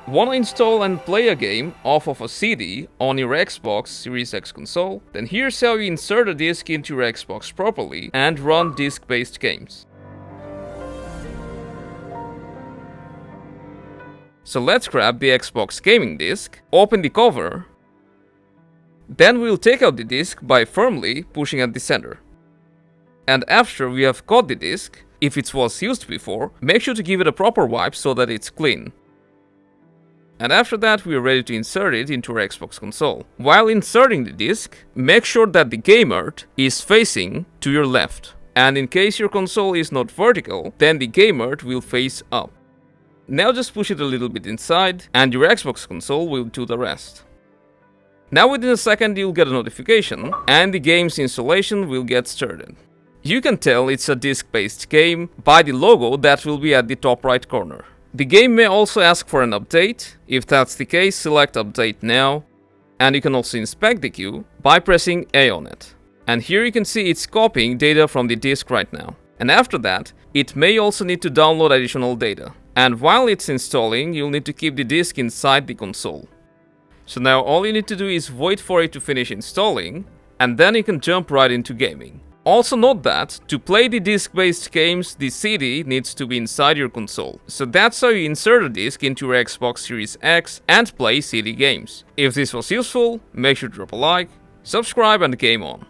Wanna install and play a game off of a CD on your Xbox Series X console? Then here's how you insert a disc into your Xbox properly and run disc-based games. So let's grab the Xbox gaming disc, open the cover, then we'll take out the disc by firmly pushing at the center. And after we have got the disc, if it was used before, make sure to give it a proper wipe so that it's clean. And after that, we are ready to insert it into our Xbox console. While inserting the disc, make sure that the game art is facing to your left. And in case your console is not vertical, then the game art will face up. Now just push it a little bit inside, and your Xbox console will do the rest. Now within a second you'll get a notification, and the game's installation will get started. You can tell it's a disc-based game by the logo that will be at the top right corner. The game may also ask for an update. If that's the case, select Update Now, and you can also inspect the queue by pressing A on it. And here you can see it's copying data from the disk right now. And after that, it may also need to download additional data. And while it's installing, you'll need to keep the disk inside the console. So now all you need to do is wait for it to finish installing, and then you can jump right into gaming. Also note that, to play the disc-based games, the CD needs to be inside your console. So that's how you insert a disc into your Xbox Series X and play CD games. If this was useful, make sure to drop a like, subscribe and game on.